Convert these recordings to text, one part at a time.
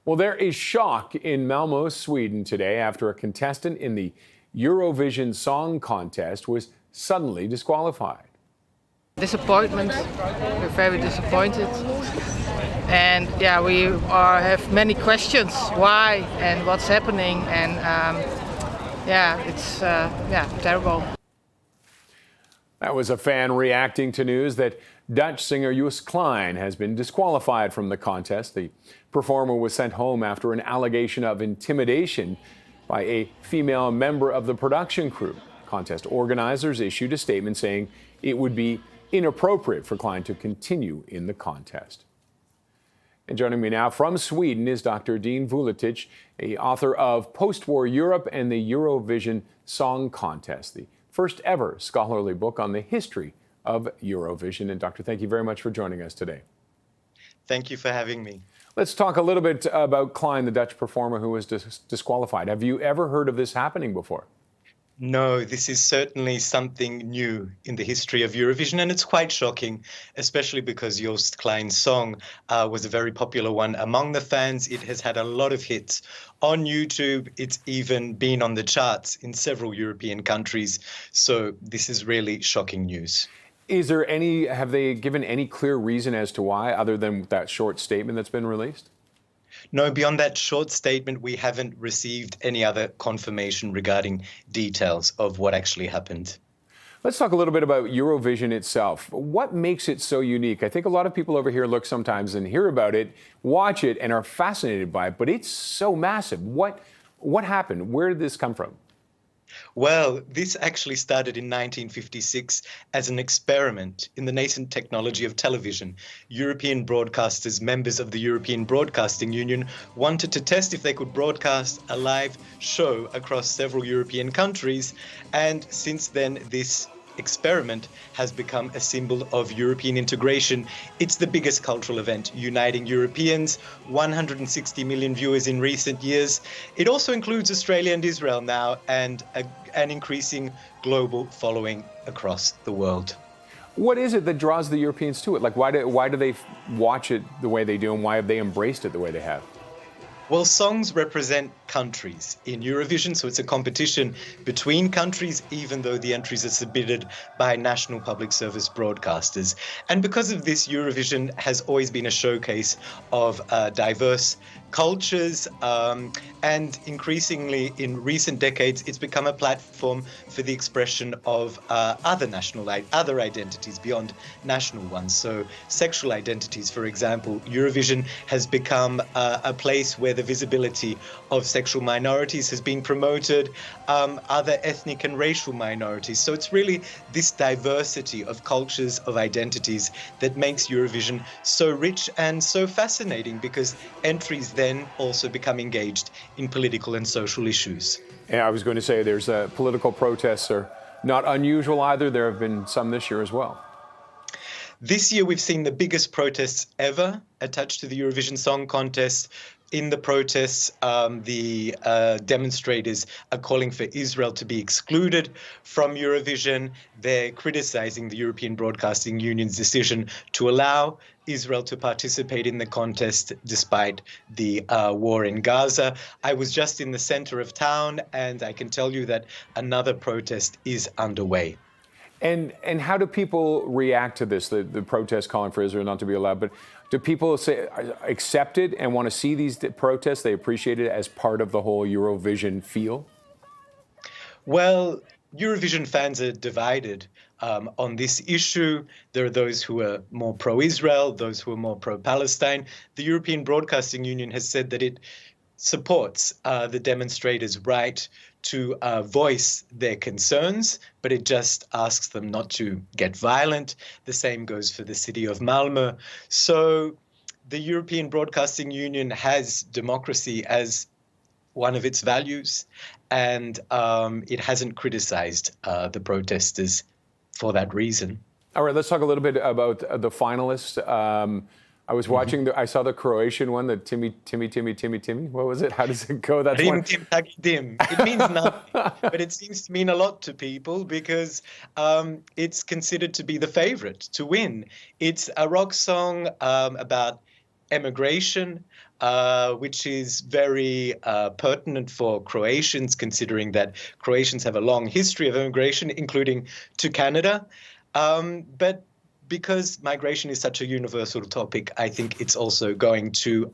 Well, there is shock in Malmö, Sweden today after a contestant in the Eurovision Song Contest was suddenly disqualified. Disappointment. We're very disappointed. And yeah, we have many questions. Why and what's happening? And it's terrible. That was a fan reacting to news that Dutch singer Joost Klein has been disqualified from the contest. The performer was sent home after an allegation of intimidation by a female member of the production crew. Contest organizers issued a statement saying it would be inappropriate for Klein to continue in the contest. And joining me now from Sweden is Dr. Dean Vultec, the author of Post-War Europe and the Eurovision Song Contest, the first ever scholarly book on the history of Eurovision. And Doctor, thank you very much for joining us today. Thank you for having me. Let's talk a little bit about Klein, the Dutch performer who was disqualified. Have you ever heard of this happening before? No, this is certainly something new in the history of Eurovision, and it's quite shocking, especially because Joost Klein's song was a very popular one among the fans. It has had a lot of hits on YouTube. It's even been on the charts in several European countries. So this is really shocking news. Have they given any clear reason as to why, other than that short statement that's been released? No, beyond that short statement, we haven't received any other confirmation regarding details of what actually happened. Let's talk a little bit about Eurovision itself. What makes it so unique? I think a lot of people over here look sometimes and hear about it, watch it, and are fascinated by it, but it's so massive. What happened? Where did this come from? Well, this actually started in 1956 as an experiment in the nascent technology of television. European broadcasters, members of the European Broadcasting Union, wanted to test if they could broadcast a live show across several European countries. And since then, this experiment has become a symbol of European integration. It's the biggest cultural event uniting Europeans, 160 million viewers in recent years. It also includes Australia and Israel now, and an increasing global following across the world. What is it that draws the Europeans to it? Like, why do they watch it the way they do, and why have they embraced it the way they have? Well, songs represent countries in Eurovision, so it's a competition between countries, even though the entries are submitted by national public service broadcasters. And because of this, Eurovision has always been a showcase of diverse cultures, and increasingly in recent decades, it's become a platform for the expression of other identities beyond national ones. So sexual identities, for example. Eurovision has become a place where the visibility of sexual minorities has been promoted, other ethnic and racial minorities. So it's really this diversity of cultures, of identities, that makes Eurovision so rich and so fascinating, because entries then also become engaged in political and social issues. Yeah, I was going to say there's political protests are not unusual either. There have been some this year as well. This year we've seen the biggest protests ever attached to the Eurovision Song Contest. In the protests, the demonstrators are calling for Israel to be excluded from Eurovision. They're criticizing the European Broadcasting Union's decision to allow Israel to participate in the contest despite the war in Gaza. I was just in the center of town, and I can tell you that another protest is underway. And how do people react to this, the protest calling for Israel not to be allowed? But do people accept it and want to see these protests? They appreciate it as part of the whole Eurovision feel? Well, Eurovision fans are divided on this issue. There are those who are more pro-Israel, those who are more pro-Palestine. The European Broadcasting Union has said that it supports the demonstrators' right to voice their concerns, but it just asks them not to get violent. The same goes for the city of Malmö. So the European Broadcasting Union has democracy as one of its values, and it hasn't criticized the protesters for that reason. All right, let's talk a little bit about the finalists. I was watching, I saw the Croatian one, the Timmy. What was it? How does it go? That's Rim, tim, taki, dim. It means nothing, but it seems to mean a lot to people because it's considered to be the favorite to win. It's a rock song about emigration, which is very pertinent for Croatians, considering that Croatians have a long history of immigration, including to Canada. But because migration is such a universal topic, I think it's also going to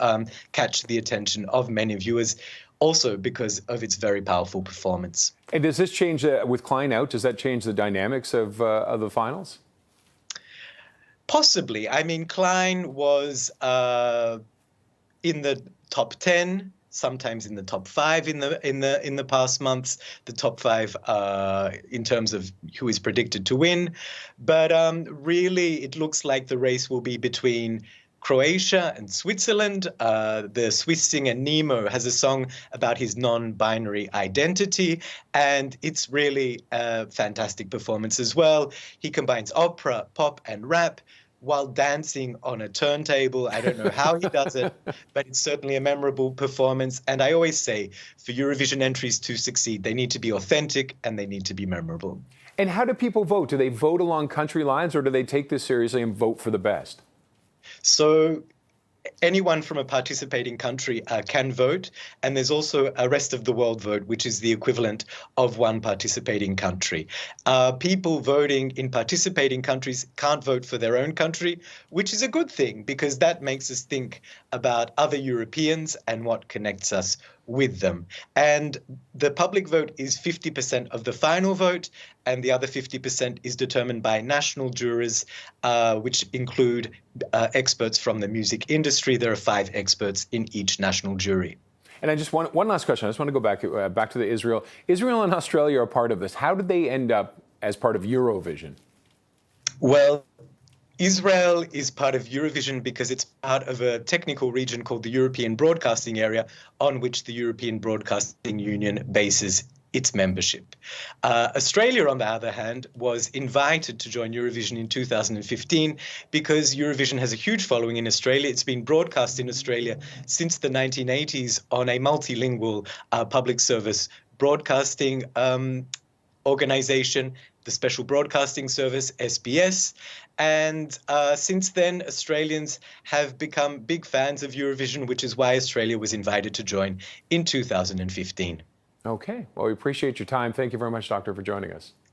catch the attention of many viewers, also because of its very powerful performance. And does this change, with Klein out, does that change the dynamics of the finals? Possibly. I mean, Klein was in the top 10, sometimes in the top 5 in the past months, the top 5 in terms of who is predicted to win. But really, it looks like the race will be between Croatia and Switzerland. The Swiss singer Nemo has a song about his non-binary identity, and it's really a fantastic performance as well. He combines opera, pop, and rap while dancing on a turntable. I don't know how he does it, but it's certainly a memorable performance. And I always say, for Eurovision entries to succeed, they need to be authentic and they need to be memorable. And how do people vote? Do they vote along country lines, or do they take this seriously and vote for the best? So anyone from a participating country can vote, and there's also a rest of the world vote, which is the equivalent of one participating country. People voting in participating countries can't vote for their own country, which is a good thing, because that makes us think about other Europeans and what connects us with them. And the public vote is 50% of the final vote, and the other 50% is determined by national jurors, which include experts from the music industry. There are 5 experts in each national jury. And I just want one last question. I just want to go back to the Israel. Israel and Australia are part of this. How did they end up as part of Eurovision? Well, Israel is part of Eurovision because it's part of a technical region called the European Broadcasting Area, on which the European Broadcasting Union bases its membership. Australia, on the other hand, was invited to join Eurovision in 2015 because Eurovision has a huge following in Australia. It's been broadcast in Australia since the 1980s on a multilingual public service broadcasting organization, the Special Broadcasting Service, SBS. And since then, Australians have become big fans of Eurovision, which is why Australia was invited to join in 2015. Okay. Well, we appreciate your time. Thank you very much, Doctor, for joining us.